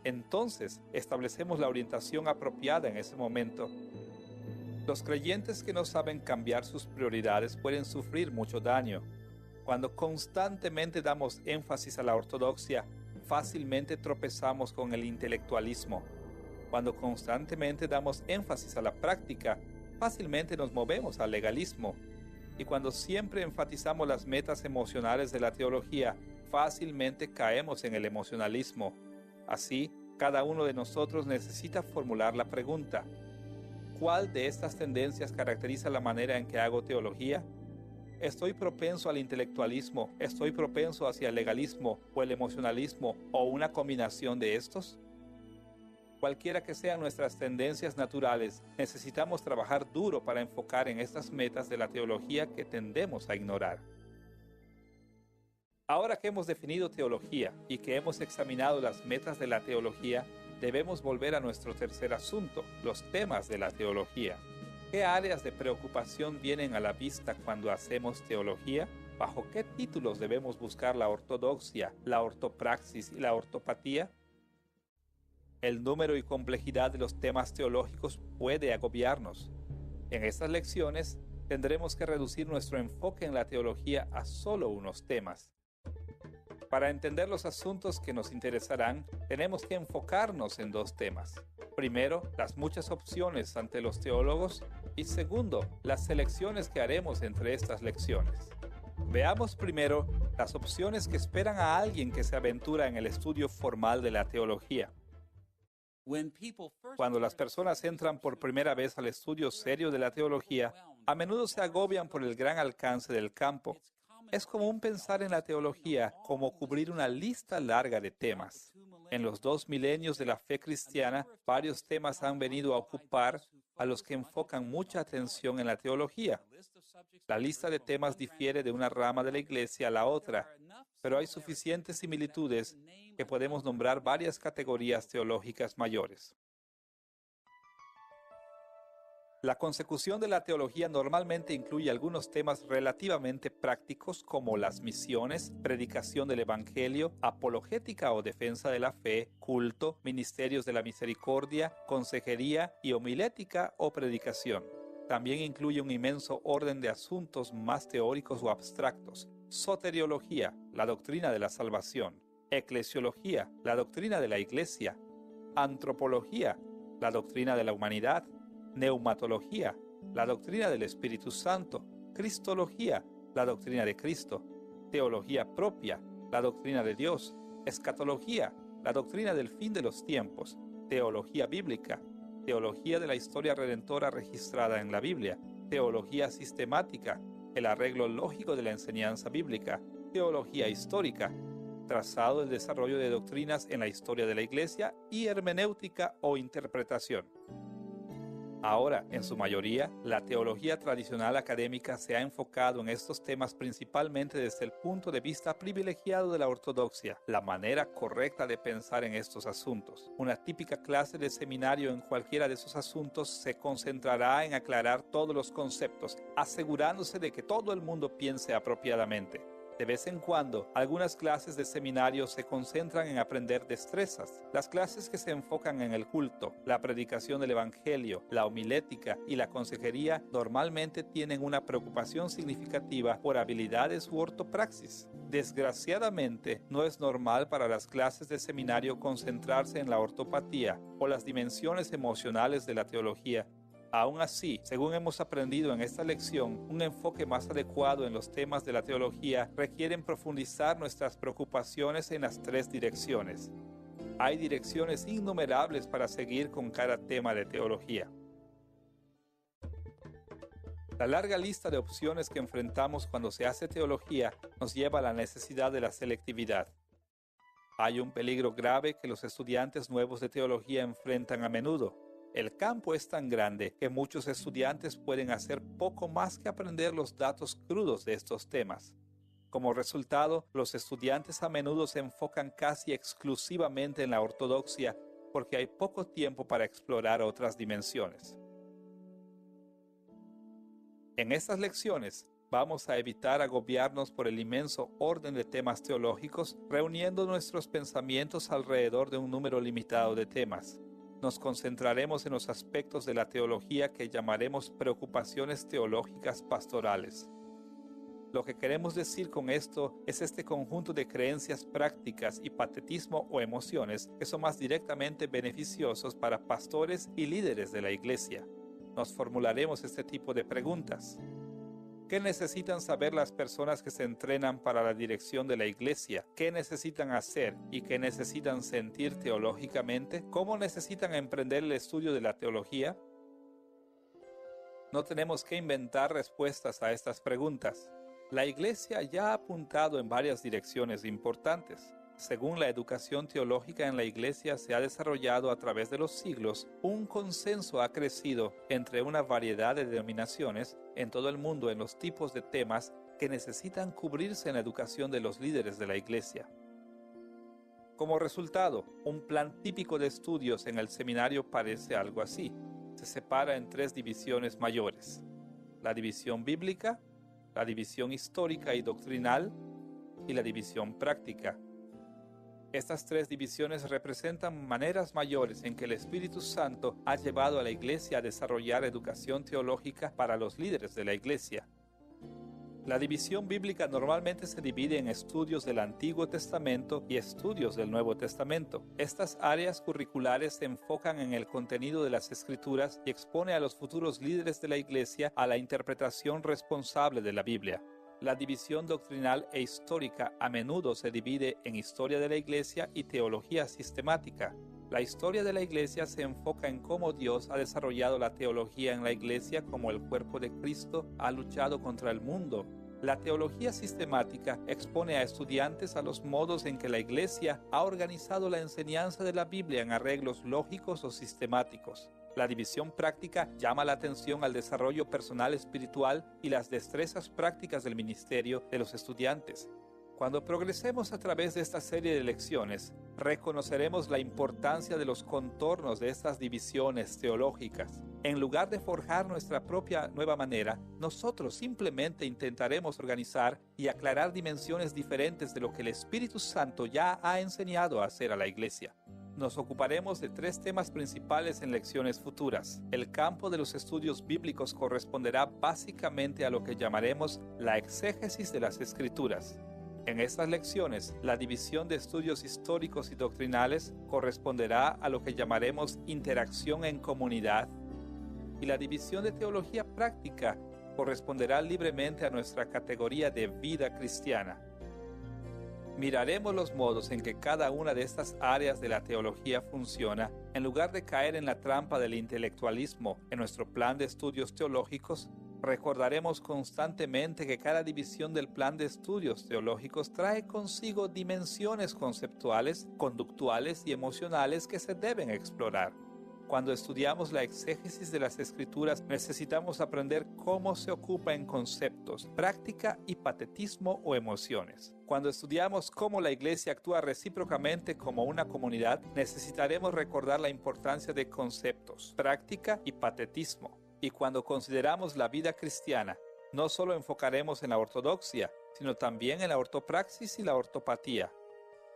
Entonces, establecemos la orientación apropiada en ese momento. Los creyentes que no saben cambiar sus prioridades pueden sufrir mucho daño. Cuando constantemente damos énfasis a la ortodoxia, fácilmente tropezamos con el intelectualismo. Cuando constantemente damos énfasis a la práctica, fácilmente nos movemos al legalismo. Y cuando siempre enfatizamos las metas emocionales de la teología, fácilmente caemos en el emocionalismo. Así, cada uno de nosotros necesita formular la pregunta: ¿cuál de estas tendencias caracteriza la manera en que hago teología? ¿Estoy propenso al intelectualismo? ¿Estoy propenso hacia el legalismo o el emocionalismo o una combinación de estos? Cualquiera que sean nuestras tendencias naturales, necesitamos trabajar duro para enfocar en estas metas de la teología que tendemos a ignorar. Ahora que hemos definido teología y que hemos examinado las metas de la teología, debemos volver a nuestro tercer asunto, los temas de la teología. ¿Qué áreas de preocupación vienen a la vista cuando hacemos teología? ¿Bajo qué títulos debemos buscar la ortodoxia, la ortopraxis y la ortopatía? El número y complejidad de los temas teológicos puede agobiarnos. En estas lecciones tendremos que reducir nuestro enfoque en la teología a solo unos temas. Para entender los asuntos que nos interesarán, tenemos que enfocarnos en dos temas. Primero, las muchas opciones ante los teólogos y segundo, las selecciones que haremos entre estas lecciones. Veamos primero las opciones que esperan a alguien que se aventura en el estudio formal de la teología. Cuando las personas entran por primera vez al estudio serio de la teología, a menudo se agobian por el gran alcance del campo. Es común pensar en la teología como cubrir una lista larga de temas. En los 2 milenios de la fe cristiana, varios temas han venido a ocupar a los que enfocan mucha atención en la teología. La lista de temas difiere de una rama de la iglesia a la otra, pero hay suficientes similitudes que podemos nombrar varias categorías teológicas mayores. La consecución de la teología normalmente incluye algunos temas relativamente prácticos como las misiones, predicación del evangelio, apologética o defensa de la fe, culto, ministerios de la misericordia, consejería y homilética o predicación. También incluye un inmenso orden de asuntos más teóricos o abstractos: soteriología, la doctrina de la salvación; eclesiología, la doctrina de la iglesia; antropología, la doctrina de la humanidad; neumatología, la doctrina del Espíritu Santo; cristología, la doctrina de Cristo; teología propia, la doctrina de Dios; escatología, la doctrina del fin de los tiempos; teología bíblica, teología de la historia redentora registrada en la Biblia; teología sistemática, el arreglo lógico de la enseñanza bíblica; teología histórica, trazado del desarrollo de doctrinas en la historia de la Iglesia; y hermenéutica o interpretación. Ahora, en su mayoría, la teología tradicional académica se ha enfocado en estos temas principalmente desde el punto de vista privilegiado de la ortodoxia, la manera correcta de pensar en estos asuntos. Una típica clase de seminario en cualquiera de esos asuntos se concentrará en aclarar todos los conceptos, asegurándose de que todo el mundo piense apropiadamente. De vez en cuando, algunas clases de seminario se concentran en aprender destrezas. Las clases que se enfocan en el culto, la predicación del evangelio, la homilética y la consejería normalmente tienen una preocupación significativa por habilidades u ortopraxis. Desgraciadamente, no es normal para las clases de seminario concentrarse en la ortopatía o las dimensiones emocionales de la teología. Aún así, según hemos aprendido en esta lección, un enfoque más adecuado en los temas de la teología requiere profundizar nuestras preocupaciones en las 3 direcciones. Hay direcciones innumerables para seguir con cada tema de teología. La larga lista de opciones que enfrentamos cuando se hace teología nos lleva a la necesidad de la selectividad. Hay un peligro grave que los estudiantes nuevos de teología enfrentan a menudo. El campo es tan grande que muchos estudiantes pueden hacer poco más que aprender los datos crudos de estos temas. Como resultado, los estudiantes a menudo se enfocan casi exclusivamente en la ortodoxia porque hay poco tiempo para explorar otras dimensiones. En estas lecciones, Vamos a evitar agobiarnos por el inmenso orden de temas teológicos, reuniendo nuestros pensamientos alrededor de un número limitado de temas. Nos concentraremos en los aspectos de la teología que llamaremos preocupaciones teológicas pastorales. Lo que queremos decir con esto es este conjunto de creencias prácticas y patetismo o emociones que son más directamente beneficiosos para pastores y líderes de la iglesia. Nos formularemos este tipo de preguntas. ¿Qué necesitan saber las personas que se entrenan para la dirección de la iglesia? ¿Qué necesitan hacer y qué necesitan sentir teológicamente? ¿Cómo necesitan emprender el estudio de la teología? No tenemos que inventar respuestas a estas preguntas. La iglesia ya ha apuntado en varias direcciones importantes. Según la educación teológica en la iglesia se ha desarrollado a través de los siglos, un consenso ha crecido entre una variedad de denominaciones en todo el mundo en los tipos de temas que necesitan cubrirse en la educación de los líderes de la iglesia. Como resultado, un plan típico de estudios en el seminario parece algo así. Se separa en 3 divisiones mayores: la división bíblica, la división histórica y doctrinal y la división práctica. Estas 3 divisiones representan maneras mayores en que el Espíritu Santo ha llevado a la iglesia a desarrollar educación teológica para los líderes de la iglesia. La división bíblica normalmente se divide en estudios del Antiguo Testamento y estudios del Nuevo Testamento. Estas áreas curriculares se enfocan en el contenido de las Escrituras y expone a los futuros líderes de la iglesia a la interpretación responsable de la Biblia. La división doctrinal e histórica a menudo se divide en historia de la iglesia y teología sistemática. La historia de la iglesia se enfoca en cómo Dios ha desarrollado la teología en la iglesia, como el cuerpo de Cristo ha luchado contra el mundo. La teología sistemática expone a estudiantes a los modos en que la iglesia ha organizado la enseñanza de la Biblia en arreglos lógicos o sistemáticos. La división práctica llama la atención al desarrollo personal espiritual y las destrezas prácticas del ministerio de los estudiantes. Cuando progresemos a través de esta serie de lecciones, reconoceremos la importancia de los contornos de estas divisiones teológicas. En lugar de forjar nuestra propia nueva manera, nosotros simplemente intentaremos organizar y aclarar dimensiones diferentes de lo que el Espíritu Santo ya ha enseñado a hacer a la iglesia. Nos ocuparemos de 3 temas principales en lecciones futuras. El campo de los estudios bíblicos corresponderá básicamente a lo que llamaremos la exégesis de las Escrituras. En estas lecciones, la división de estudios históricos y doctrinales corresponderá a lo que llamaremos interacción en comunidad, y la división de teología práctica corresponderá libremente a nuestra categoría de vida cristiana. Miraremos los modos en que cada una de estas áreas de la teología funciona, en lugar de caer en la trampa del intelectualismo en nuestro plan de estudios teológicos. Recordaremos constantemente que cada división del plan de estudios teológicos trae consigo dimensiones conceptuales, conductuales y emocionales que se deben explorar. Cuando estudiamos la exégesis de las Escrituras, necesitamos aprender cómo se ocupa en conceptos, práctica y patetismo o emociones. Cuando estudiamos cómo la iglesia actúa recíprocamente como una comunidad, necesitaremos recordar la importancia de conceptos, práctica y patetismo. Y cuando consideramos la vida cristiana, no solo enfocaremos en la ortodoxia, sino también en la ortopraxis y la ortopatía.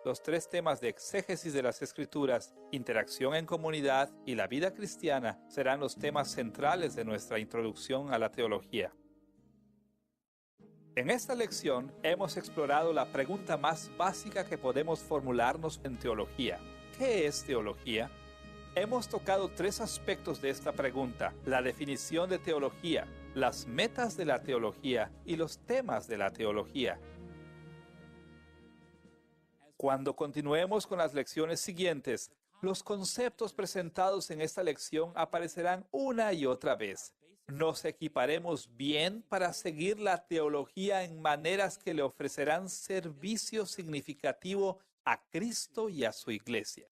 Los 3 temas de exégesis de las Escrituras, interacción en comunidad y la vida cristiana serán los temas centrales de nuestra introducción a la teología. En esta lección hemos explorado la pregunta más básica que podemos formularnos en teología. ¿Qué es teología? Hemos tocado 3 aspectos de esta pregunta: la definición de teología, las metas de la teología y los temas de la teología. Cuando continuemos con las lecciones siguientes, los conceptos presentados en esta lección aparecerán una y otra vez. Nos equiparemos bien para seguir la teología en maneras que le ofrecerán servicio significativo a Cristo y a su iglesia.